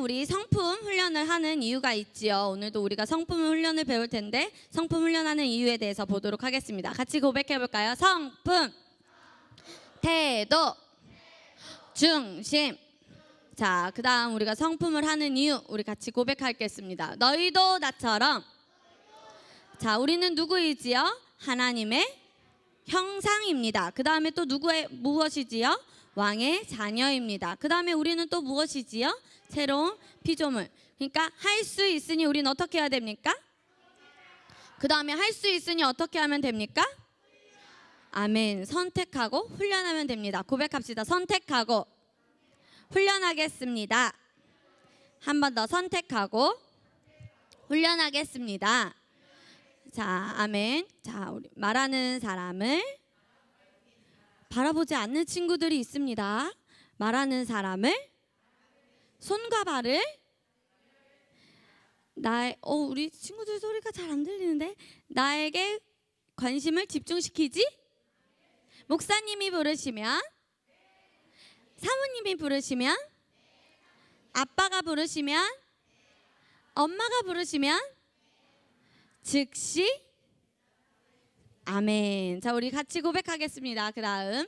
우리 성품 훈련을 하는 이유가 있지요. 오늘도 우리가 성품 훈련을 배울 텐데 성품 훈련하는 이유에 대해서 보도록 하겠습니다. 같이 고백해 볼까요? 성품, 태도, 중심. 자, 그 다음 우리가 성품을 하는 이유 우리 같이 고백하겠습니다. 너희도 나처럼. 자, 우리는 누구이지요? 하나님의 형상입니다. 그 다음에 또 누구의 무엇이지요? 왕의 자녀입니다. 그 다음에 우리는 또 무엇이지요? 새로운 피조물. 그러니까 할 수 있으니 우리는 어떻게 해야 됩니까? 그 다음에 할 수 있으니 어떻게 하면 됩니까? 아멘. 선택하고 훈련하면 됩니다. 고백합시다. 선택하고 훈련하겠습니다. 한 번 더 선택하고 훈련하겠습니다. 자, 아멘. 자, 우리 말하는 사람을 바라보지 않는 친구들이 있습니다. 말하는 사람을 손과 발을 우리 친구들 소리가 잘 안 들리는데 나에게 관심을 집중시키지? 목사님이 부르시면, 사모님이 부르시면, 아빠가 부르시면, 엄마가 부르시면 즉시 아멘. 자, 우리 같이 고백하겠습니다. 그 다음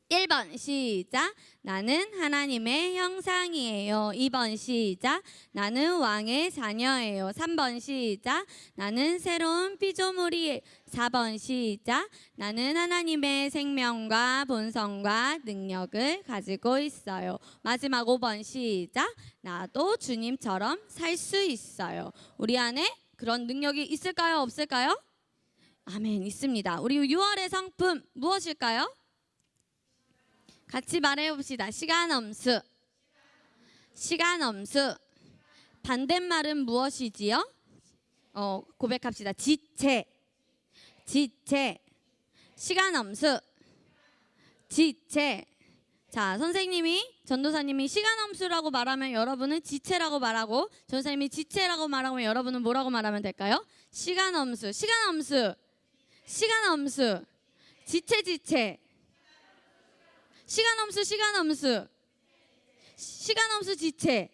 1번 시작. 나는 하나님의 형상이에요. 2번 시작. 나는 왕의 자녀예요. 3번 시작. 나는 새로운 피조물이에요. 4번 시작. 나는 하나님의 생명과 본성과 능력을 가지고 있어요. 마지막 5번 시작. 나도 주님처럼 살 수 있어요. 우리 안에 그런 능력이 있을까요? 없을까요? 아멘. 있습니다. 우리 6월의 성품 무엇일까요? 같이 말해봅시다. 시간엄수. 시간엄수. 반대말은 무엇이지요? 고백합시다. 지체. 지체. 시간엄수. 지체. 자, 선생님이, 전도사님이 시간엄수라고 말하면 여러분은 지체라고 말하고, 전도사님이 지체라고 말하면 여러분은 뭐라고 말하면 될까요? 시간엄수. 시간엄수. 시간엄수. 지체 지체. 시간엄수 시간엄수. 시간엄수 지체.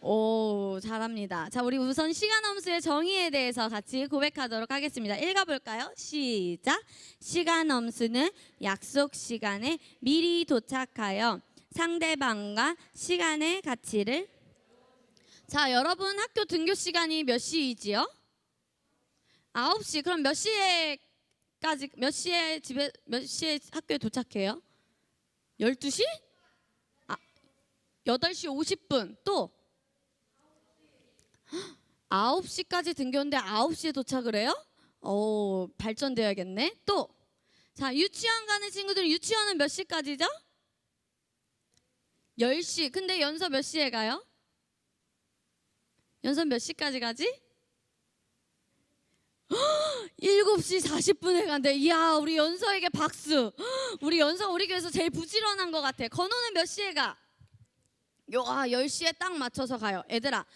오, 잘합니다. 자, 우리 우선 시간엄수의 정의에 대해서 같이 고백하도록 하겠습니다. 읽어볼까요? 시작. 시간엄수는 약속 시간에 미리 도착하여 상대방과 시간의 가치를. 자, 여러분 학교 등교 시간이 몇 시이지요? 9시. 그럼 몇 시에 학교에 도착해요? 12시? 8시 50분. 또 9시까지 등교인데 9시에 도착을 해요? 오, 발전돼야겠네. 또, 자, 유치원 가는 친구들은 유치원은 몇 시까지죠? 10시. 근데 연서 몇 시에 가요? 연서 몇 시까지 가지? 7시 40분에 간대. 이야, 우리 연서에게 박수. 우리 연서 우리 교회에서 제일 부지런한 것 같아. 건호는 몇 시에 가? 10시에 딱 맞춰서 가요. 얘들아,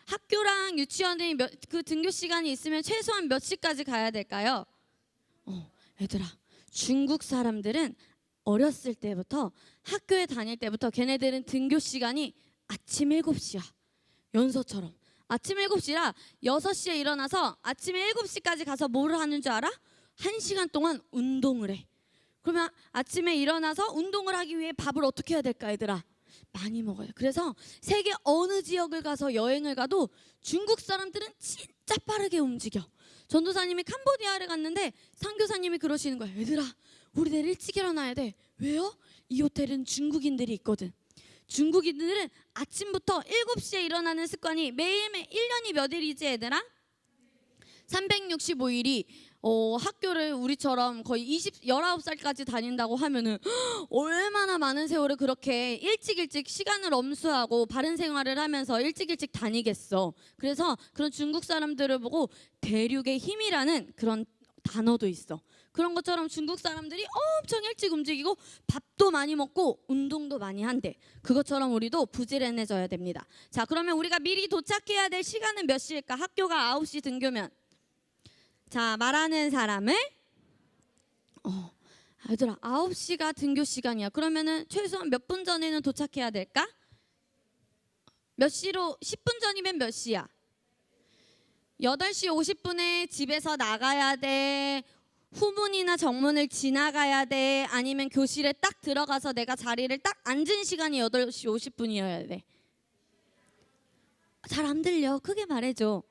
학교랑 유치원이 그 등교 시간이 있으면 최소한 몇 시까지 가야 될까요? 얘들아, 중국 사람들은 어렸을 때부터 학교에 다닐 때부터 걔네들은 등교 시간이 아침 7시야. 연서처럼. 아침 7시라 6시에 일어나서 아침 7시까지 가서 뭘 하는 줄 알아? 1시간 동안 운동을 해. 그러면 아침에 일어나서 운동을 하기 위해 밥을 어떻게 해야 될까, 얘들아? 많이 먹어요. 그래서 세계 어느 지역을 가서 여행을 가도 중국 사람들은 진짜 빠르게 움직여. 전도사님이 캄보디아를 갔는데 선교사님이 그러시는 거예요. 얘들아, 우리 내일 일찍 일어나야 돼. 왜요? 이 호텔은 중국인들이 있거든. 중국인들은 아침부터 7시에 일어나는 습관이 매일매일 1년이 몇 일이지, 얘들아? 365일이 학교를 우리처럼 거의 19살까지 다닌다고 하면은 얼마나 많은 세월을 그렇게 일찍 시간을 엄수하고 바른 생활을 하면서 일찍 다니겠어. 그래서 그런 중국 사람들을 보고 대륙의 힘이라는 그런 단어도 있어. 그런 것처럼 중국 사람들이 엄청 일찍 움직이고 밥도 많이 먹고 운동도 많이 한대. 그것처럼 우리도 부지런해져야 됩니다. 자, 그러면 우리가 미리 도착해야 될 시간은 몇 시일까? 학교가 9시 등교면. 자, 말하는 사람을 얘들아, 9시가 등교 시간이야. 그러면은 최소한 몇 분 전에는 도착해야 될까? 몇 시로 10분 전이면 몇 시야? 8시 50분에 집에서 나가야 돼. 후문이나 정문을 지나가야 돼. 아니면 교실에 딱 들어가서 내가 자리를 딱 앉은 시간이 8시 50분이어야 돼. 잘 안 들려. 크게 말해줘.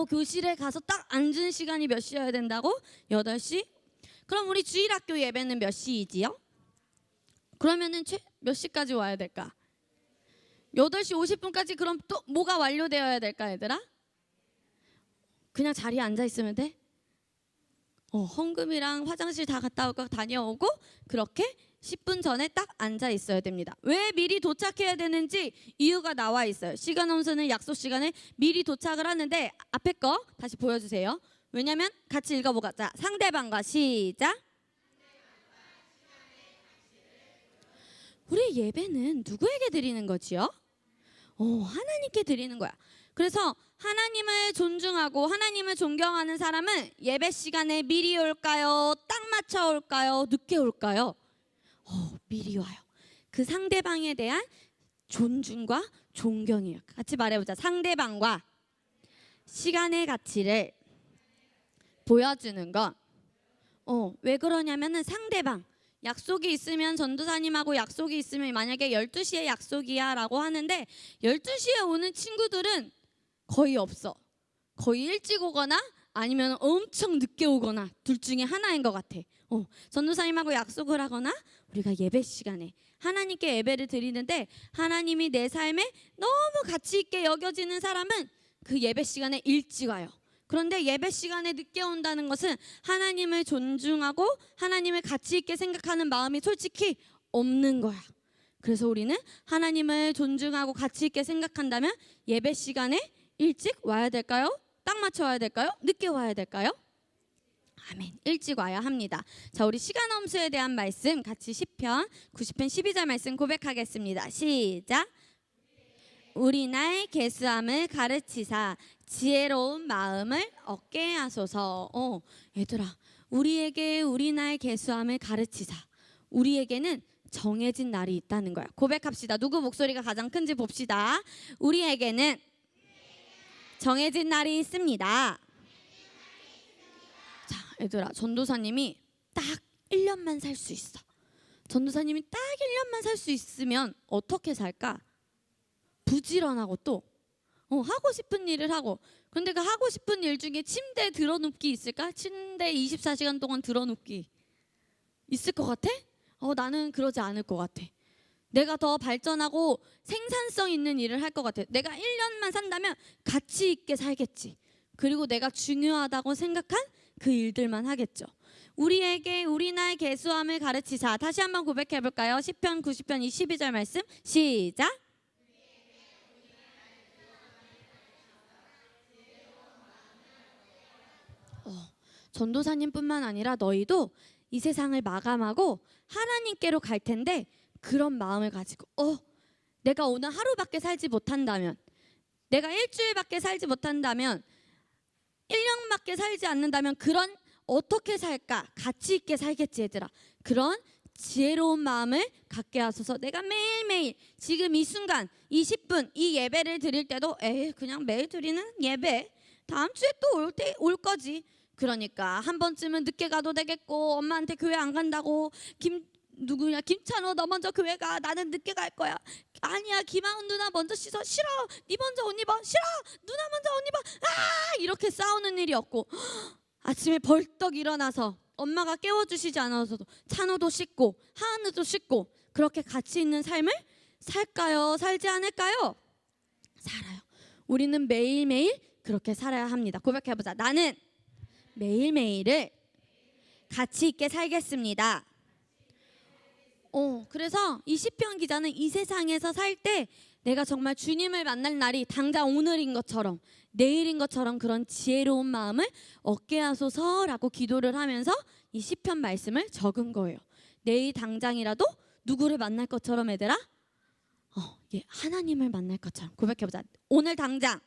교실에 가서 딱 앉은 시간이 몇 시여야 된다고? 8시? 그럼 우리 주일학교 예배는 몇 시이지요? 그러면은 몇 시까지 와야 될까? 8시 50분까지. 그럼 또 뭐가 완료되어야 될까, 얘들아? 그냥 자리에 앉아 있으면 돼? 헌금이랑 화장실 다 갔다 오고 다녀오고 그렇게 10분 전에 딱 앉아 있어야 됩니다. 왜 미리 도착해야 되는지 이유가 나와 있어요. 시간 엄수는 약속 시간에 미리 도착을 하는데 앞에 거 다시 보여주세요. 왜냐면 같이 읽어보자. 자, 상대방과 시작. 우리 예배는 누구에게 드리는 거지요? 하나님께 드리는 거야. 그래서 하나님을 존중하고 하나님을 존경하는 사람은 예배 시간에 미리 올까요? 딱 맞춰 올까요? 늦게 올까요? 미리 와요. 그 상대방에 대한 존중과 존경이에요. 같이 말해보자. 상대방과 시간의 가치를 보여주는 건 왜 그러냐면은 상대방 약속이 있으면 전도사님하고 약속이 있으면 만약에 12시에 약속이야 라고 하는데 12시에 오는 친구들은 거의 없어. 거의 일찍 오거나 아니면 엄청 늦게 오거나 둘 중에 하나인 것 같아. 전도사님하고 약속을 하거나 우리가 예배 시간에 하나님께 예배를 드리는데 하나님이 내 삶에 너무 가치 있게 여겨지는 사람은 그 예배 시간에 일찍 와요. 그런데 예배 시간에 늦게 온다는 것은 하나님을 존중하고 하나님을 가치 있게 생각하는 마음이 솔직히 없는 거야. 그래서 우리는 하나님을 존중하고 가치 있게 생각한다면 예배 시간에 일찍 와야 될까요? 딱 맞춰 와야 될까요? 늦게 와야 될까요? 아멘. 일찍 와야 합니다. 자, 우리 시간 엄수에 대한 말씀 같이 시편 90편 12절 말씀 고백하겠습니다. 시작. 우리 날 계수함을 가르치사 지혜로운 마음을 얻게 하소서. 얘들아, 우리에게 우리 날 계수함을 가르치사. 우리에게는 정해진 날이 있다는 거야. 고백합시다. 누구 목소리가 가장 큰지 봅시다. 우리에게는 정해진 날이 있습니다. 자, 얘들아, 전도사님이 딱 1년만 살 수 있어. 전도사님이 딱 1년만 살 수 있으면 어떻게 살까? 부지런하고 또 하고 싶은 일을 하고. 근데 그 하고 싶은 일 중에 침대에 들어눕기 있을까? 침대 24시간 동안 들어눕기 있을 것 같아? 나는 그러지 않을 것 같아. 내가 더 발전하고 생산성 있는 일을 할 것 같아. 내가 1년만 산다면 가치 있게 살겠지. 그리고 내가 중요하다고 생각한 그 일들만 하겠죠. 우리에게 우리 날 계수함을 가르치사. 다시 한번 고백해 볼까요? 시편 90편 22절 말씀 시작. 전도사님뿐만 아니라 너희도 이 세상을 마감하고 하나님께로 갈 텐데 그런 마음을 가지고 내가 오늘 하루밖에 살지 못한다면, 내가 일주일밖에 살지 못한다면, 1년밖에 살지 않는다면 그런 어떻게 살까? 가치 있게 살겠지 얘들아. 그런 지혜로운 마음을 갖게 하소서. 내가 매일매일 지금 이 순간 20분 이 예배를 드릴 때도 그냥 매일 드리는 예배 다음 주에 또 올 거지. 그러니까 한 번쯤은 늦게 가도 되겠고, 엄마한테 교회 안 간다고 누구냐 김찬호 너 먼저 교회 가, 나는 늦게 갈 거야. 아니야 김하은 누나 먼저 씻어. 싫어. 네 먼저 옷 입어. 싫어. 누나 먼저 옷 입어. 이렇게 싸우는 일이 없고 아침에 벌떡 일어나서 엄마가 깨워주시지 않아서도 찬호도 씻고 하은우도 씻고 그렇게 가치 있는 삶을 살까요? 살지 않을까요? 살아요. 우리는 매일매일 그렇게 살아야 합니다. 고백해보자. 나는 매일매일을 가치 있게 살겠습니다. 그래서 이 시편 기자는 이 세상에서 살 때 내가 정말 주님을 만날 날이 당장 오늘인 것처럼 내일인 것처럼 그런 지혜로운 마음을 얻게 하소서라고 기도를 하면서 이 시편 말씀을 적은 거예요. 내일 당장이라도 누구를 만날 것처럼 얘들아? 하나님을 만날 것처럼. 고백해보자. 오늘 당장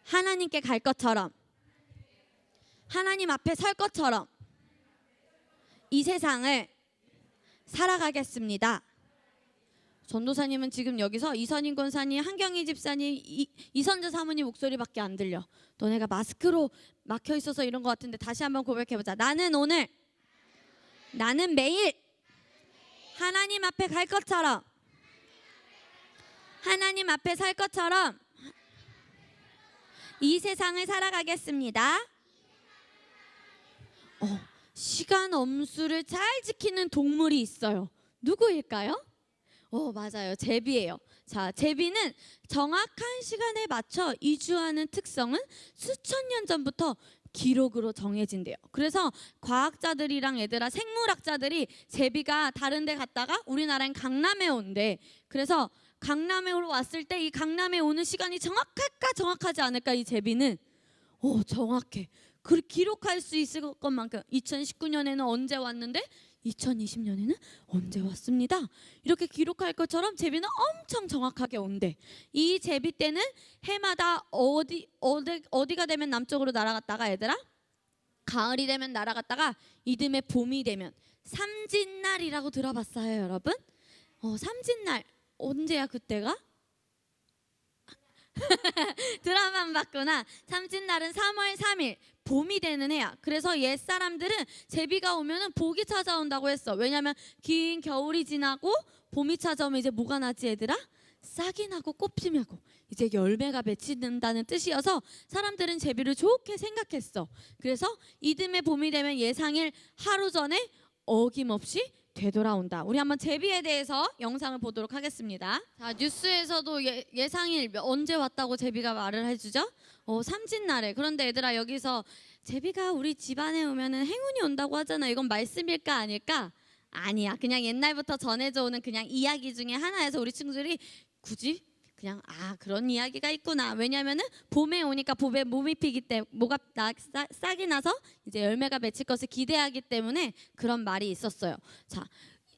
하나님께 갈 것처럼, 하나님 앞에 설 것처럼 이 세상을 살아가겠습니다. 전도사님은 지금 여기서 이선인 권사님, 한경희 집사님, 이선재 사모님 목소리밖에 안 들려. 너네가 마스크로 막혀 있어서 이런 것 같은데 다시 한번 고백해보자. 나는 매일 하나님 앞에 갈 것처럼, 하나님 앞에 살 것처럼 이 세상을 살아가겠습니다. 시간 엄수를 잘 지키는 동물이 있어요. 누구일까요? 맞아요. 제비예요. 자, 제비는 정확한 시간에 맞춰 이주하는 특성은 수천 년 전부터 기록으로 정해진대요. 그래서 과학자들이랑 얘들아 생물학자들이 제비가 다른 데 갔다가 우리나라엔 강남에 온대. 그래서 강남에 왔을 때 이 강남에 오는 시간이 정확할까 정확하지 않을까, 이 제비는 정확해. 그 기록할 수 있을 것만큼 2019년에는 언제 왔는데 2020년에는 언제 왔습니다. 이렇게 기록할 것처럼 제비는 엄청 정확하게 온대. 이 제비 때는 해마다 어디가 되면 남쪽으로 날아갔다가 얘들아 가을이 되면 날아갔다가 이듬해 봄이 되면 삼진날이라고 들어봤어요, 여러분? 삼진날 언제야 그때가? 드라마만 봤구나. 삼진날은 3월 3일 봄이 되는 해야. 그래서 옛 사람들은 제비가 오면은 복이 찾아온다고 했어. 왜냐면 긴 겨울이 지나고 봄이 찾아오면 이제 뭐가 나지 얘들아? 싹이 나고 꽃이 나고 이제 열매가 맺힌다는 뜻이어서 사람들은 제비를 좋게 생각했어. 그래서 이듬해 봄이 되면 예상일 하루 전에 어김없이 되돌아온다. 우리 한번 제비에 대해서 영상을 보도록 하겠습니다. 자, 뉴스에서도 예상일 언제 왔다고 제비가 말을 해주죠? 삼진날에. 그런데 얘들아 여기서 제비가 우리 집안에 오면은 행운이 온다고 하잖아. 이건 말씀일까 아닐까? 아니야. 그냥 옛날부터 전해져 오는 그냥 이야기 중에 하나여서 우리 친구들이 굳이 그냥 그런 이야기가 있구나. 왜냐면은 봄에 오니까 봄에 몸이 피기 때문에 뭐가 싹이 나서 이제 열매가 맺힐 것을 기대하기 때문에 그런 말이 있었어요. 자,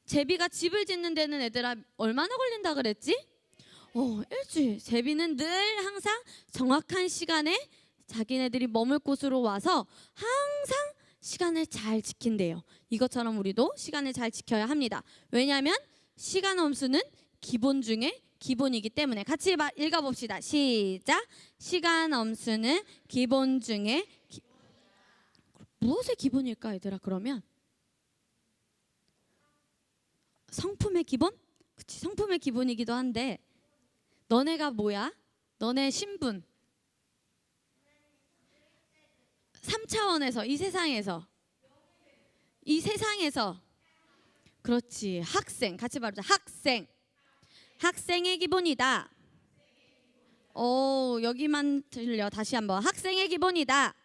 제비가 집을 짓는 데는 얘들아 얼마나 걸린다 그랬지? 일주일. 제비는 늘 항상 정확한 시간에 자기네들이 머물 곳으로 와서 항상 시간을 잘 지킨대요. 이것처럼 우리도 시간을 잘 지켜야 합니다. 왜냐하면 시간 엄수는 기본 중에 기본이기 때문에. 같이 읽어봅시다. 시작. 시간 엄수는 기본 중에 무엇의 기본일까 얘들아? 그러면 성품의 기본? 그치, 성품의 기본이기도 한데 너네가 뭐야? 너네 신분 3차원에서 이 세상에서 그렇지. 학생. 같이 말하자. 학생의 기본이다. 여기만 들려. 다시 한번. 학생의 기본이다.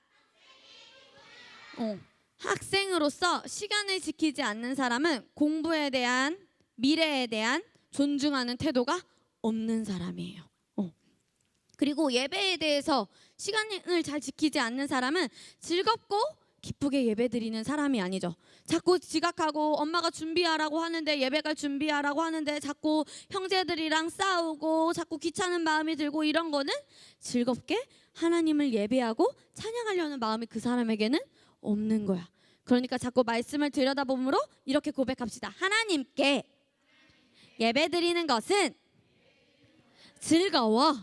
학생으로서 시간을 지키지 않는 사람은 공부에 대한, 미래에 대한 존중하는 태도가 없는 사람이에요. 그리고 예배에 대해서 시간을 잘 지키지 않는 사람은 즐겁고 기쁘게 예배드리는 사람이 아니죠. 자꾸 지각하고 엄마가 준비하라고 하는데 예배갈 준비하라고 하는데 자꾸 형제들이랑 싸우고 자꾸 귀찮은 마음이 들고 이런 거는 즐겁게 하나님을 예배하고 찬양하려는 마음이 그 사람에게는 없는 거야. 그러니까 자꾸 말씀을 들여다보므로 이렇게 고백합시다. 하나님께 예배드리는 것은 즐거워.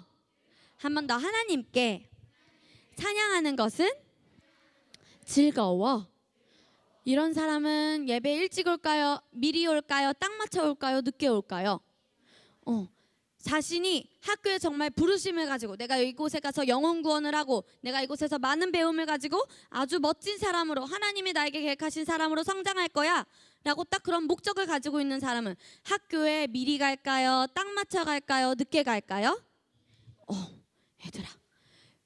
한 번 더. 하나님께 찬양하는 것은 즐거워. 이런 사람은 예배 일찍 올까요? 미리 올까요? 딱 맞춰 올까요? 늦게 올까요? 자신이 학교에 정말 부르심을 가지고 내가 이곳에 가서 영혼 구원을 하고 내가 이곳에서 많은 배움을 가지고 아주 멋진 사람으로 하나님이 나에게 계획하신 사람으로 성장할 거야 라고 딱 그런 목적을 가지고 있는 사람은 학교에 미리 갈까요? 딱 맞춰 갈까요? 늦게 갈까요? 얘들아,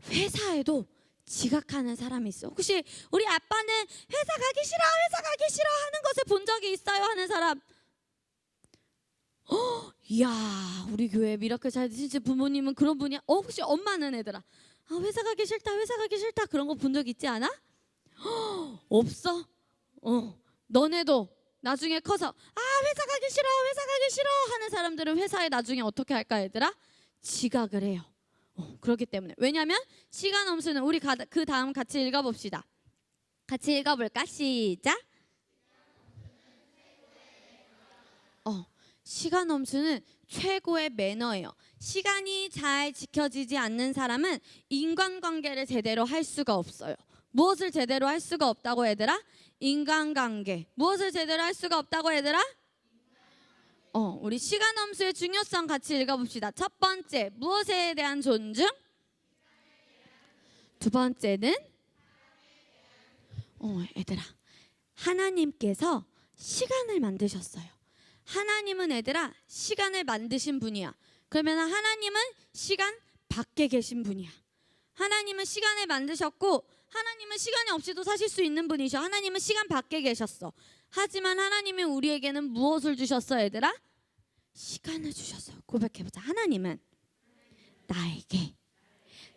회사에도 지각하는 사람이 있어. 혹시 우리 아빠는 회사 가기 싫어 하는 것을 본 적이 있어요? 하는 사람. 이야, 우리 교회 미라클 잘 드시는 부모님은 그런 분이야? 혹시 엄마는 얘들아 회사 가기 싫다 그런 거 본 적 있지 않아? 없어? 너네도 나중에 커서 회사 가기 싫어 하는 사람들은 회사에 나중에 어떻게 할까 얘들아? 지각을 해요. 그렇기 때문에. 왜냐하면 시간 엄수는 우리 그 다음 같이 읽어봅시다. 같이 읽어볼까? 시작. 시간 엄수는 최고의 매너예요. 시간이 잘 지켜지지 않는 사람은 인간관계를 제대로 할 수가 없어요. 무엇을 제대로 할 수가 없다고 얘들아? 인간관계. 무엇을 제대로 할 수가 없다고 얘들아? 우리 시간 엄수의 중요성 같이 읽어봅시다. 첫 번째, 무엇에 대한 존중? 두 번째는 얘들아, 하나님께서 시간을 만드셨어요. 하나님은 얘들아 시간을 만드신 분이야. 그러면 하나님은 시간 밖에 계신 분이야. 하나님은 시간을 만드셨고 하나님은 시간이 없이도 사실 수 있는 분이셔. 하나님은 시간 밖에 계셨어. 하지만 하나님이 우리에게는 무엇을 주셨어 얘들아? 시간을 주셨어. 고백해보자. 하나님은 나에게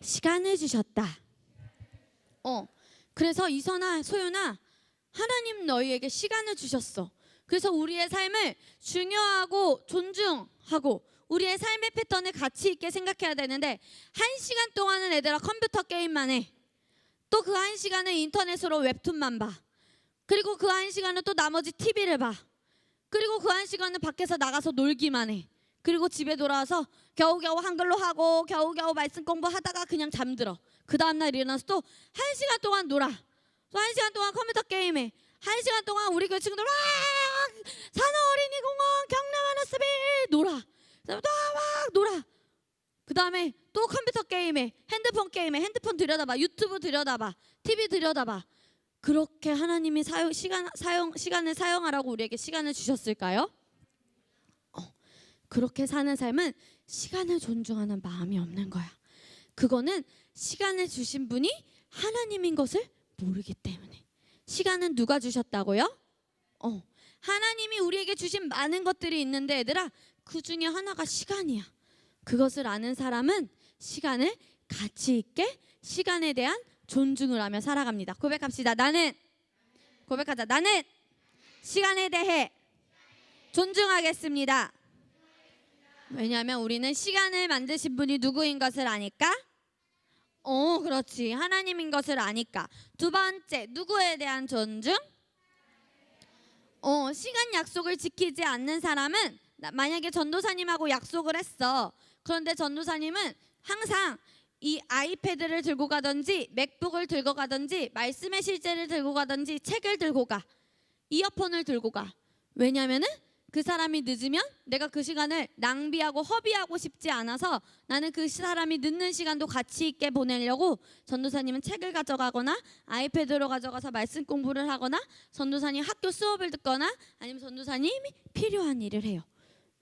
시간을 주셨다. 그래서 이선아, 소윤아, 하나님 너희에게 시간을 주셨어. 그래서 우리의 삶을 중요하고 존중하고 우리의 삶의 패턴을 가치 있게 생각해야 되는데 1시간 동안은 얘들아 컴퓨터 게임만 해. 또 그 1시간은 인터넷으로 웹툰만 봐. 그리고 그 1시간은 또 나머지 TV를 봐. 그리고 그 1시간은 밖에서 나가서 놀기만 해. 그리고 집에 돌아와서 겨우겨우 한글로 하고 겨우겨우 말씀 공부하다가 그냥 잠들어. 그 다음날 일어나서 또 1시간 동안 놀아. 또 1시간 동안 컴퓨터 게임해. 1시간 동안 우리 교회 친구들 산호어린이공원 경남하너스빌 놀아. 또 막 놀아. 그 다음에 또 컴퓨터 게임해. 핸드폰 게임해. 핸드폰 들여다봐. 유튜브 들여다봐. TV 들여다봐. 그렇게 하나님이 시간을 사용하라고 우리에게 시간을 주셨을까요? 그렇게 사는 삶은 시간을 존중하는 마음이 없는 거야. 그거는 시간을 주신 분이 하나님인 것을 모르기 때문에. 시간은 누가 주셨다고요? 하나님이 우리에게 주신 많은 것들이 있는데 얘들아 그 중에 하나가 시간이야. 그것을 아는 사람은 시간을 가치 있게 시간에 대한 존중을 하며 살아갑니다. 고백합시다. 고백하자. 나는 시간에 대해 존중하겠습니다. 왜냐하면 우리는 시간을 만드신 분이 누구인 것을 아니까. 그렇지. 하나님인 것을 아니까. 두 번째, 누구에 대한 존중? 시간 약속을 지키지 않는 사람은 만약에 전도사님하고 약속을 했어. 그런데 전도사님은 항상 이 아이패드를 들고 가든지 맥북을 들고 가든지 말씀의 실제를 들고 가든지 책을 들고 가. 이어폰을 들고 가. 왜냐면은 그 사람이 늦으면 내가 그 시간을 낭비하고 허비하고 싶지 않아서 나는 그 사람이 늦는 시간도 가치 있게 보내려고 전도사님은 책을 가져가거나 아이패드로 가져가서 말씀 공부를 하거나 전도사님 학교 수업을 듣거나 아니면 전도사님이 필요한 일을 해요.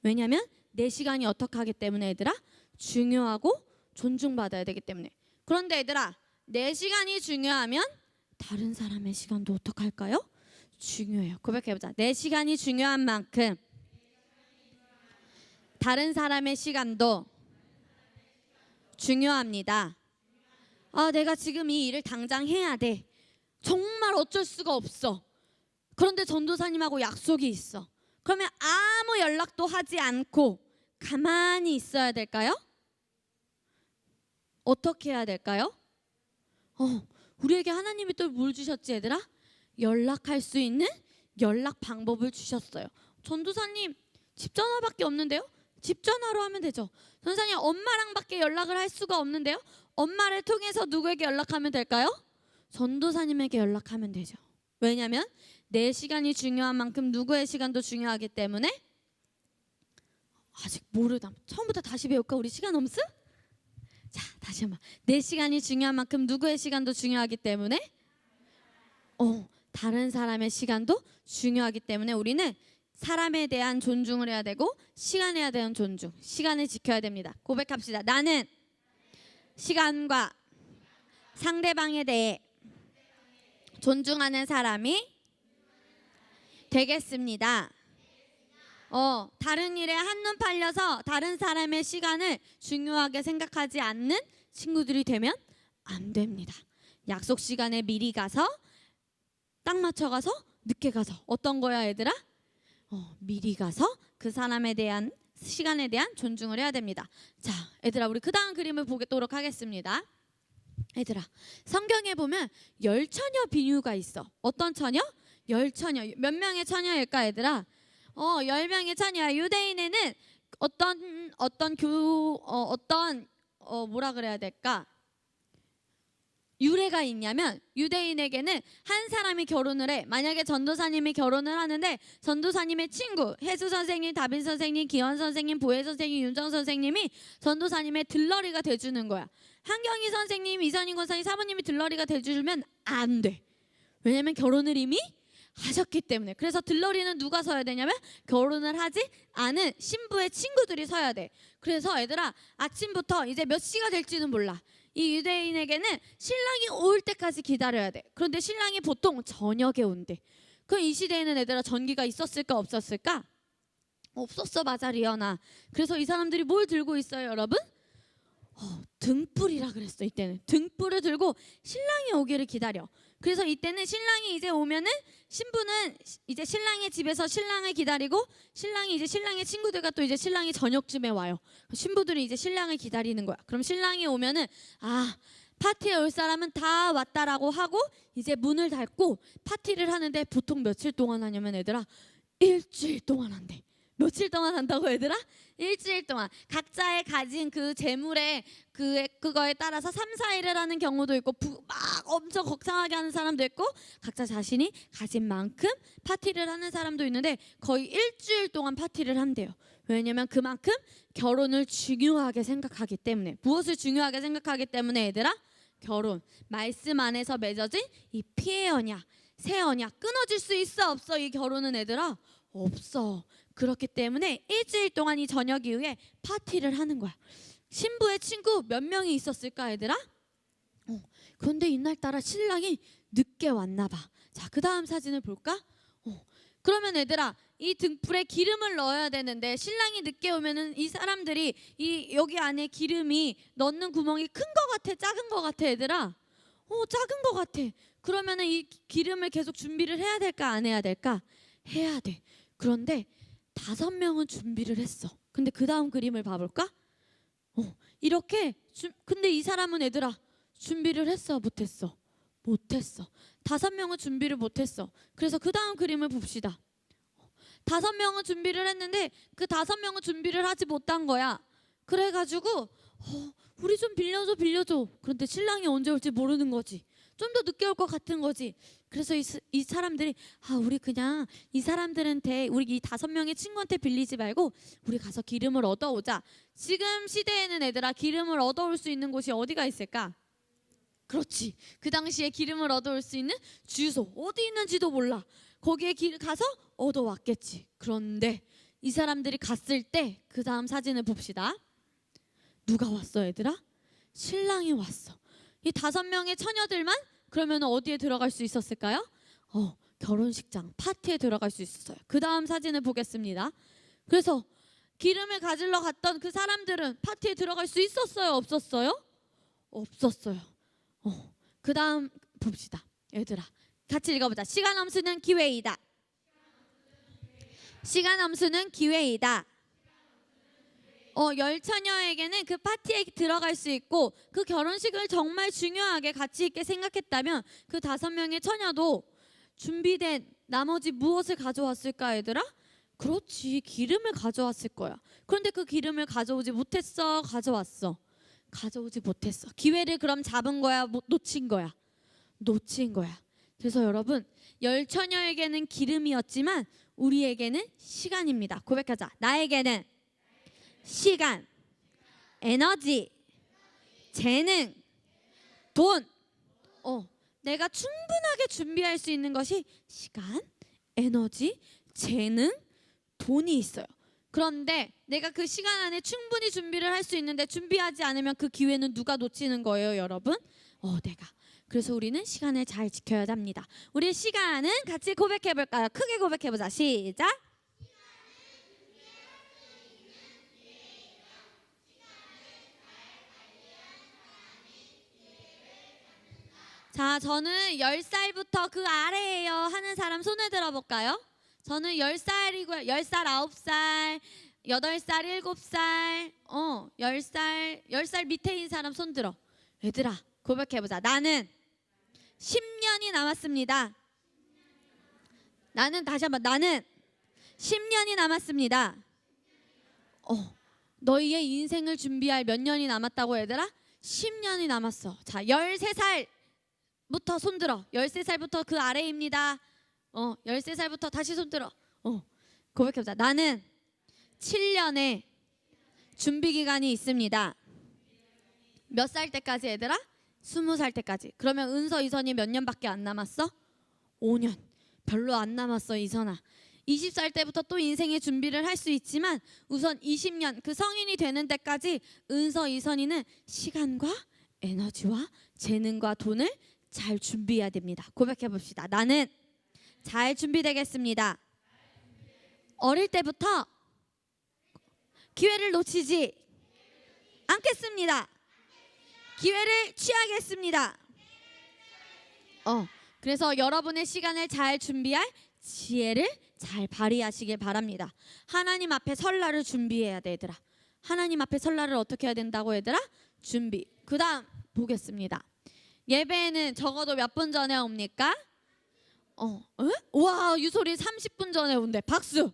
왜냐면 내 시간이 어떻게 하기 때문에 얘들아 중요하고 존중받아야 되기 때문에. 그런데 얘들아 내 시간이 중요하면 다른 사람의 시간도 어떻게 할까요? 중요해요. 고백해보자. 내 시간이 중요한 만큼 다른 사람의 시간도 중요합니다. 내가 지금 이 일을 당장 해야 돼. 정말 어쩔 수가 없어. 그런데 전도사님하고 약속이 있어. 그러면 아무 연락도 하지 않고 가만히 있어야 될까요? 어떻게 해야 될까요? 우리에게 하나님이 또 뭘 주셨지 얘들아? 연락할 수 있는 연락 방법을 주셨어요. 전도사님 집 전화밖에 없는데요? 집 전화로 하면 되죠. 전도사님 엄마랑밖에 연락을 할 수가 없는데요? 엄마를 통해서 누구에게 연락하면 될까요? 전도사님에게 연락하면 되죠. 왜냐하면 내 시간이 중요한 만큼 누구의 시간도 중요하기 때문에. 아직 모르다. 처음부터 다시 배울까? 우리 시간 엄수? 자, 다시 한번. 내 시간이 중요한 만큼 누구의 시간도 중요하기 때문에 다른 사람의 시간도 중요하기 때문에 우리는 사람에 대한 존중을 해야 되고 시간에 대한 존중, 시간을 지켜야 됩니다. 고백합시다. 나는 시간과 상대방에 대해 존중하는 사람이 되겠습니다. 다른 일에 한눈 팔려서 다른 사람의 시간을 중요하게 생각하지 않는 친구들이 되면 안 됩니다. 약속 시간에 미리 가서 딱 맞춰 가서 늦게 가서 어떤 거야 얘들아? 미리 가서 그 사람에 대한 시간에 대한 존중을 해야 됩니다. 자, 얘들아 우리 그 다음 그림을 보도록 하겠습니다. 얘들아 성경에 보면 열처녀 비유가 있어. 어떤 처녀? 열처녀. 몇 명의 처녀일까 얘들아? 10명의 처녀야. 유대인에는 뭐라 그래야 될까? 유래가 있냐면 유대인에게는 한 사람이 결혼을 해. 만약에 전도사님이 결혼을 하는데 전도사님의 친구 혜수 선생님, 다빈 선생님, 기원 선생님, 보혜 선생님, 윤정 선생님이 전도사님의 들러리가 돼주는 거야. 한경희 선생님, 이선희 권사님, 사모님이 들러리가 돼주면 안 돼. 왜냐면 결혼을 이미 하셨기 때문에. 그래서 들러리는 누가 서야 되냐면 결혼을 하지 않은 신부의 친구들이 서야 돼. 그래서 얘들아, 아침부터 이제 몇 시가 될지는 몰라. 이 유대인에게는 신랑이 올 때까지 기다려야 돼. 그런데 신랑이 보통 저녁에 온대. 그럼 이 시대에는 얘들아, 전기가 있었을까 없었을까? 없었어. 맞아, 리언아. 그래서 이 사람들이 뭘 들고 있어요, 여러분? 등불이라 그랬어. 이때는 등불을 들고 신랑이 오기를 기다려. 그래서 이때는 신랑이 이제 오면은 신부는 이제 신랑의 집에서 신랑을 기다리고, 신랑이 이제 신랑의 친구들과 또 이제 신랑이 저녁쯤에 와요. 신부들이 이제 신랑을 기다리는 거야. 그럼 신랑이 오면은 파티에 올 사람은 다 왔다라고 하고 이제 문을 닫고 파티를 하는데, 보통 며칠 동안 하냐면 얘들아, 일주일 동안 한대. 며칠 동안 한다고 얘들아? 일주일 동안. 각자의 가진 그 재물에 그거에 따라서 3, 4일을 하는 경우도 있고, 막 엄청 거창하게 하는 사람도 있고, 각자 자신이 가진 만큼 파티를 하는 사람도 있는데 거의 일주일 동안 파티를 한대요. 왜냐면 그만큼 결혼을 중요하게 생각하기 때문에. 무엇을 중요하게 생각하기 때문에 얘들아? 결혼. 말씀 안에서 맺어진 이 피의 언약, 새 언약, 끊어질 수 있어 없어? 이 결혼은 얘들아 없어. 그렇기 때문에 일주일 동안 이 저녁 이후에 파티를 하는 거야. 신부의 친구 몇 명이 있었을까 얘들아? 그런데 이날따라 신랑이 늦게 왔나 봐. 자, 그 다음 사진을 볼까? 그러면 얘들아, 이 등불에 기름을 넣어야 되는데 신랑이 늦게 오면은 이 사람들이 여기 안에 기름이 넣는 구멍이 큰 거 같아, 작은 거 같아 얘들아? 작은 거 같아. 그러면은 이 기름을 계속 준비를 해야 될까, 안 해야 될까? 해야 돼. 그런데 5명은 준비를 했어. 근데 그 다음 그림을 봐볼까? 이렇게 근데 이 사람은 얘들아 준비를 했어, 못했어? 못했어. 5명은 준비를 못했어. 그래서 그 다음 그림을 봅시다. 5명은 준비를 했는데 그 5명은 준비를 하지 못한 거야. 그래가지고 우리 좀 빌려줘. 그런데 신랑이 언제 올지 모르는 거지. 좀 더 늦게 올 것 같은 거지. 그래서 이 사람들이 우리 그냥 이 사람들한테, 우리 이 5명의 친구한테 빌리지 말고 우리 가서 기름을 얻어오자. 지금 시대에는 얘들아, 기름을 얻어올 수 있는 곳이 어디가 있을까? 그렇지. 그 당시에 기름을 얻어올 수 있는 주유소 어디 있는지도 몰라. 거기에 가서 얻어왔겠지. 그런데 이 사람들이 갔을 때 그 다음 사진을 봅시다. 누가 왔어 얘들아? 신랑이 왔어. 이 5명의 처녀들만 그러면 어디에 들어갈 수 있었을까요? 결혼식장, 파티에 들어갈 수 있었어요. 그 다음 사진을 보겠습니다. 그래서 기름을 가지러 갔던 그 사람들은 파티에 들어갈 수 있었어요, 없었어요? 없었어요. 그 다음 봅시다. 얘들아, 같이 읽어보자. 시간 엄수는 기회이다. 시간 엄수는 기회이다. 열처녀에게는 그 파티에 들어갈 수 있고, 그 결혼식을 정말 중요하게 가치 있게 생각했다면 그 5명의 처녀도 준비된 나머지 무엇을 가져왔을까 얘들아? 그렇지, 기름을 가져왔을 거야. 그런데 그 기름을 가져오지 못했어, 가져왔어? 가져오지 못했어. 기회를 그럼 잡은 거야, 놓친 거야? 놓친 거야. 그래서 여러분, 열처녀에게는 기름이었지만 우리에게는 시간입니다. 고백하자. 나에게는 시간, 에너지, 재능, 돈. 내가 충분하게 준비할 수 있는 것이 시간, 에너지, 재능, 돈이 있어요. 그런데 내가 그 시간 안에 충분히 준비를 할 수 있는데 준비하지 않으면 그 기회는 누가 놓치는 거예요, 여러분? 내가. 그래서 우리는 시간을 잘 지켜야 합니다. 우리 시간은 같이 고백해볼까요? 크게 고백해보자. 시작. 자, 저는 10살부터 그 아래에요 하는 사람 손을 들어볼까요? 저는 10살이고요. 10살, 9살, 8살, 7살, 10살 밑에인 사람 손 들어. 얘들아, 고백해보자. 나는 10년이 남았습니다. 나는, 다시 한번, 나는 10년이 남았습니다. 너희의 인생을 준비할 몇 년이 남았다고 얘들아? 10년이 남았어. 자, 13살부터 손들어. 13살부터 그 아래입니다. 13살부터 다시 손들어. 고백해보자. 나는 7년의 준비 기간이 있습니다. 몇 살 때까지 얘들아? 20살 때까지. 그러면 은서, 이선이 몇 년밖에 안 남았어? 5년. 별로 안 남았어, 이선아. 20살 때부터 또 인생의 준비를 할 수 있지만 우선 20년 그 성인이 되는 데까지 은서, 이선이는 시간과 에너지와 재능과 돈을 잘 준비해야 됩니다. 고백해 봅시다. 나는 잘 준비되겠습니다. 어릴 때부터 기회를 놓치지 않겠습니다. 기회를 취하겠습니다. 그래서 여러분의 시간을 잘 준비할 지혜를 잘 발휘하시길 바랍니다. 하나님 앞에 설날을 준비해야 돼, 얘들아. 하나님 앞에 설날을 어떻게 해야 된다고, 얘들아? 준비. 그 다음 보겠습니다. 예배에는 적어도 몇 분 전에 옵니까? 와, 유솔이 30분 전에 온대. 박수.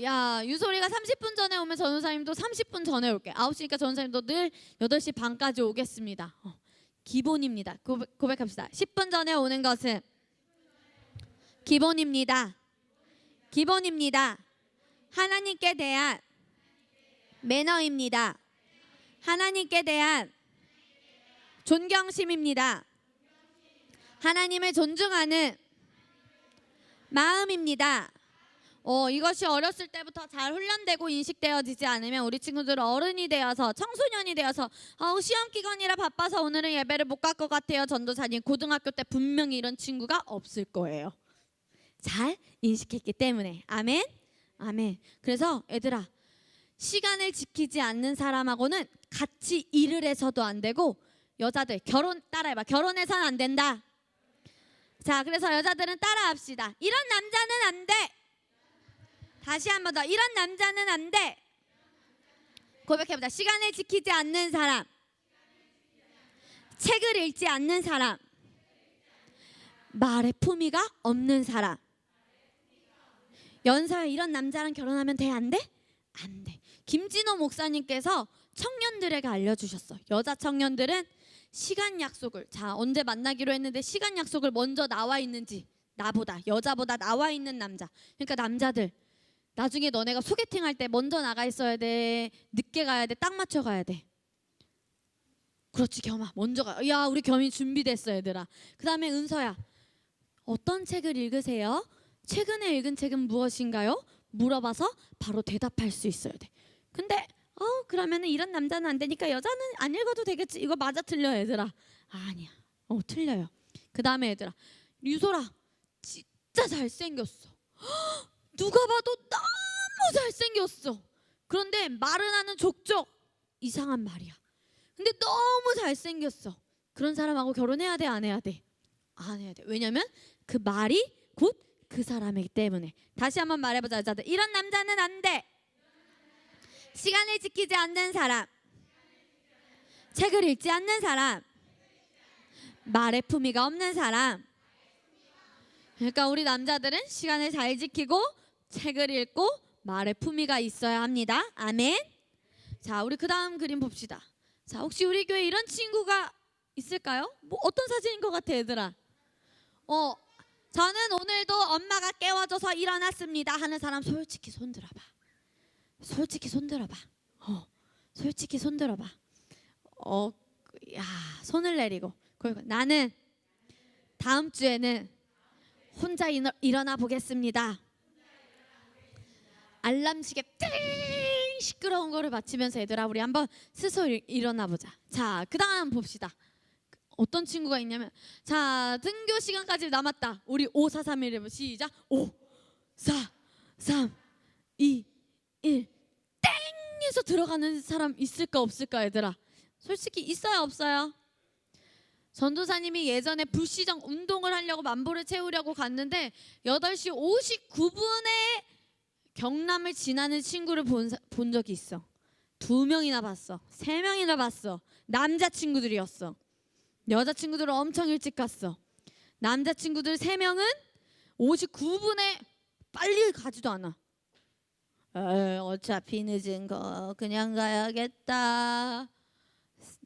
야, 유솔이가 30분 전에 오면 전우사님도 30분 전에 올게. 9시니까 전우사님도 늘 8시 반까지 오겠습니다. 기본입니다. 고백합시다. 10분 전에 오는 것은 기본입니다. 기본입니다. 하나님께 대한 매너입니다. 하나님께 대한 존경심입니다. 하나님을 존중하는 마음입니다. 이것이 어렸을 때부터 잘 훈련되고 인식되어지지 않으면 우리 친구들은 어른이 되어서 청소년이 되어서 시험 기간이라 바빠서 오늘은 예배를 못 갈 것 같아요. 전도사님, 고등학교 때 분명히 이런 친구가 없을 거예요. 잘 인식했기 때문에. 아멘. 아멘. 그래서 얘들아, 시간을 지키지 않는 사람하고는 같이 일을 해서도 안 되고, 여자들 따라해봐. 결혼해서는 안 된다. 자, 그래서 여자들은 따라합시다. 이런 남자는 안 돼. 다시 한 번 더. 이런 남자는 안 돼. 고백해보자. 시간을 지키지 않는 사람, 책을 읽지 않는 사람, 말에 품위가 없는 사람. 연서야, 이런 남자랑 결혼하면 돼? 안 돼? 안 돼. 김진호 목사님께서 청년들에게 알려주셨어. 여자 청년들은 시간 약속을, 언제 만나기로 했는데 시간 약속을 먼저 나와 있는지, 나보다, 여자보다 나와 있는 남자. 그러니까 남자들, 나중에 너네가 소개팅 할 때 먼저 나가 있어야 돼? 늦게 가야 돼? 딱 맞춰 가야 돼? 그렇지, 겸아. 먼저 가. 야, 우리 겸이 준비됐어, 얘들아. 그 다음에 은서야, 어떤 책을 읽으세요? 최근에 읽은 책은 무엇인가요? 물어봐서 바로 대답할 수 있어야 돼. 근데 그러면 이런 남자는 안 되니까 여자는 안 읽어도 되겠지. 이거 맞아, 틀려, 얘들아? 아니야. 틀려요. 그 다음에 얘들아, 유솔아 진짜 잘생겼어. 누가 봐도 너무 잘생겼어. 그런데 말은 하는 족족 이상한 말이야. 근데 너무 잘생겼어. 그런 사람하고 결혼해야 돼, 안 해야 돼? 안 해야 돼. 왜냐면 그 말이 곧 그 사람이기 때문에. 다시 한번 말해보자, 여자들. 이런 남자는 안 돼. 시간을 지키지 않는 사람, 책을 읽지 않는 사람, 말에 품위가 없는 사람. 그러니까 우리 남자들은 시간을 잘 지키고 책을 읽고 말에 품위가 있어야 합니다. 아멘. 자, 우리 그 다음 그림 봅시다. 자, 혹시 우리 교회 이런 친구가 있을까요? 어떤 사진인 것 같아, 얘들아? 저는 오늘도 엄마가 깨워줘서 일어났습니다 하는 사람 솔직히 손들어봐. 솔직히 손들어봐. 솔직히 손들어봐. 손을 내리고. 나는 다음 주에는 혼자 일어나 보겠습니다. 알람 시계 띵 시끄러운 거를 맞추면서 얘들아, 우리 한번 스스로 일어나 보자. 자, 그 다음 봅시다. 어떤 친구가 있냐면, 자, 등교 시간까지 남았다. 우리 5, 4, 3, 1 해보. 시작. 5, 4, 3, 2, 1 땡 해서 들어가는 사람 있을까 없을까, 얘들아? 솔직히 있어요, 없어요? 전도사님이 예전에 불시정 운동을 하려고 만보를 채우려고 갔는데 8시 59분에 경남을 지나는 친구를 본 적이 있어. 2명이나 봤어. 3명이나 봤어. 남자친구들이었어. 여자친구들은 엄청 일찍 갔어. 남자친구들 3명은 59분에 빨리 가지도 않아. 어차피 늦은 거 그냥 가야겠다.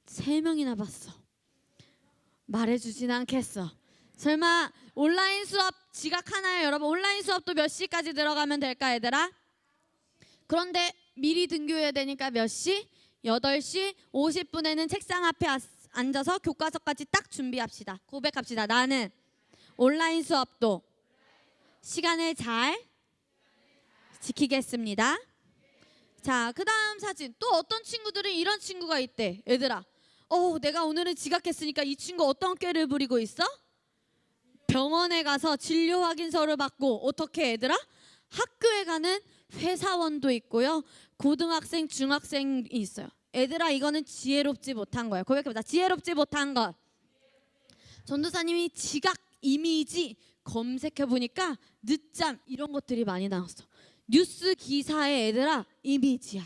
3명이나 봤어. 말해주진 않겠어. 설마 온라인 수업 지각하나요 여러분? 온라인 수업도 몇 시까지 들어가면 될까 얘들아? 그런데 미리 등교해야 되니까 몇 시? 8시 50분에는 책상 앞에 앉아서 교과서까지 딱 준비합시다. 고백합시다. 나는 온라인 수업도 시간을 잘 지키겠습니다. 자, 그 다음 사진. 또 어떤 친구들은 이런 친구가 있대. 얘들아, 내가 오늘은 지각했으니까 이 친구 어떤 꾀를 부리고 있어? 병원에 가서 진료 확인서를 받고, 어떻게 얘들아? 학교에 가는 회사원도 있고요. 고등학생, 중학생이 있어요. 얘들아, 이거는 지혜롭지 못한 거야. 고백해보자. 지혜롭지 못한 것. 전도사님이 지각 이미지 검색해보니까 늦잠 이런 것들이 많이 나왔어. 뉴스 기사에 얘들아 이미지야.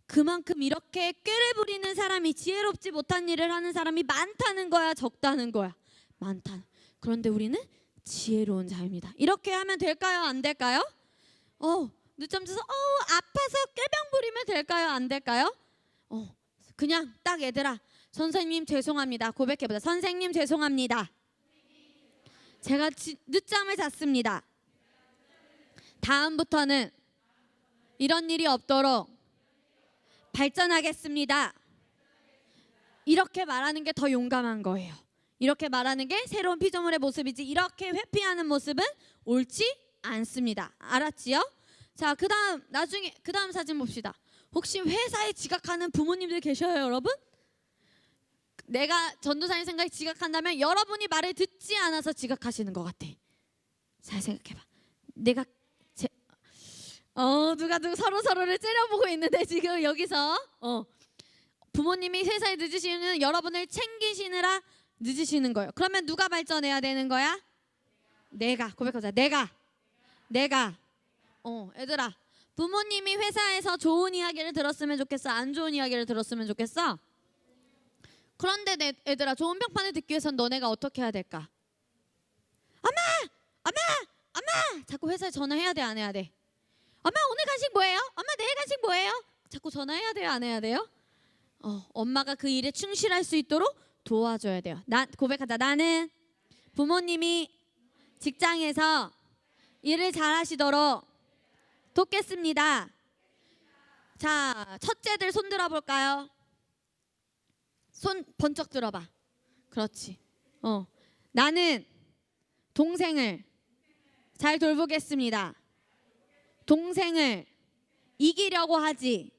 그만큼 이렇게 꾀를 부리는 사람이, 지혜롭지 못한 일을 하는 사람이 많다는 거야, 적다는 거야? 많다. 그런데 우리는 지혜로운 자입니다. 이렇게 하면 될까요, 안 될까요? 늦잠 자서 아파서 꾀병 부리면 될까요, 안 될까요? 그냥 딱 얘들아, 선생님 죄송합니다. 고백해보자. 선생님 죄송합니다. 제가 늦잠을 잤습니다. 다음부터는 이런 일이 없도록 발전하겠습니다. 이렇게 말하는 게 더 용감한 거예요. 이렇게 말하는 게 새로운 피조물의 모습이지, 이렇게 회피하는 모습은 옳지 않습니다. 알았지요? 자, 그 다음 사진 봅시다. 혹시 회사에 지각하는 부모님들 계셔요, 여러분? 내가 전도사님 생각에 지각한다면 여러분이 말을 듣지 않아서 지각하시는 것 같아. 잘 생각해봐. 누가 서로를 째려보고 있는데 지금 여기서 부모님이 회사에 늦으시는 여러분을 챙기시느라 늦으시는 거예요. 그러면 누가 발전해야 되는 거야? 내가. 고백하자. 내가. 얘들아, 부모님이 회사에서 좋은 이야기를 들었으면 좋겠어, 안 좋은 이야기를 들었으면 좋겠어? 그런데 얘들아, 좋은 평판을 듣기 위해선 너네가 어떻게 해야 될까? 엄마! 자꾸 회사에 전화해야 돼, 안 해야 돼? 엄마, 오늘 간식 뭐예요? 엄마, 내일 간식 뭐예요? 자꾸 전화해야 돼요, 안 해야 돼요? 엄마가 그 일에 충실할 수 있도록 도와줘야 돼요. 고백하자. 나는 부모님이 직장에서 일을 잘 하시도록 돕겠습니다. 자, 첫째들 손 들어볼까요? 손 번쩍 들어봐. 그렇지. 나는 동생을 잘 돌보겠습니다. 동생을 이기려고 하지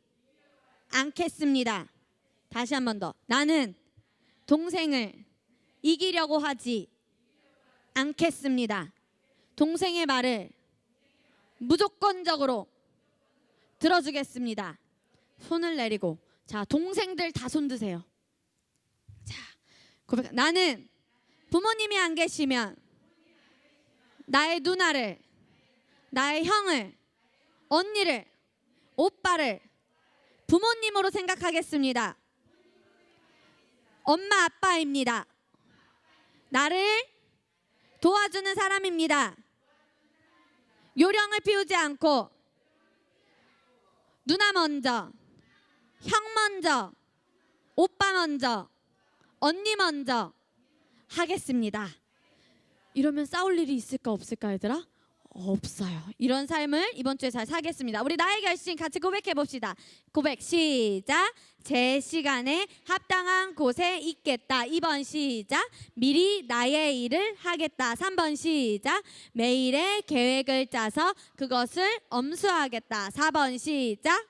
않겠습니다. 다시 한 번 더. 나는 동생을 이기려고 하지 않겠습니다. 동생의 말을 무조건적으로 들어주겠습니다. 손을 내리고. 자, 동생들 다 손 드세요. 자, 나는 부모님이 안 계시면 나의 누나를, 나의 형을, 언니를, 오빠를 부모님으로 생각하겠습니다. 엄마 아빠입니다. 나를 도와주는 사람입니다. 요령을 피우지 않고 누나 먼저, 형 먼저, 오빠 먼저, 언니 먼저 하겠습니다. 이러면 싸울 일이 있을까 없을까 얘들아? 없어요. 이런 삶을 이번 주에 잘 살겠습니다. 우리 나의 결심 같이 고백해 봅시다. 고백 시작. 제 시간에 합당한 곳에 있겠다. 2번 시작. 미리 나의 일을 하겠다. 3번 시작. 매일의 계획을 짜서 그것을 엄수하겠다. 4번 시작.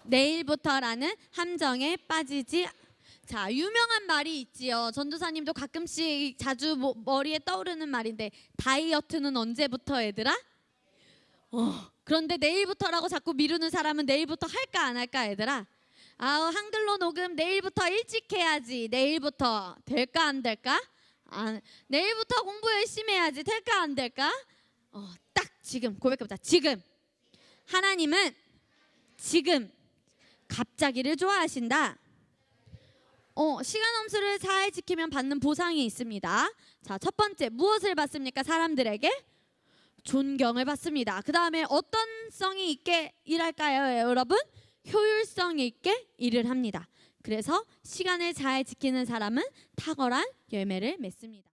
내일부터라는 함정에 빠지지. 자, 유명한 말이 있지요. 전도사님도 가끔씩 자주 머리에 떠오르는 말인데, 다이어트는 언제부터 얘들아? 그런데 내일부터라고 자꾸 미루는 사람은 내일부터 할까 안 할까 얘들아? 한글로 녹음 내일부터 일찍 해야지. 내일부터 될까 안 될까? 내일부터 공부 열심히 해야지. 될까 안 될까? 딱 지금 고백해보자. 지금 하나님은 지금 갑자기를 좋아하신다. 시간 엄수를 잘 지키면 받는 보상이 있습니다. 자, 첫 번째 무엇을 받습니까? 사람들에게 존경을 받습니다. 그 다음에 어떤 성이 있게 일할까요, 여러분? 효율성 있게 일을 합니다. 그래서 시간을 잘 지키는 사람은 탁월한 열매를 맺습니다.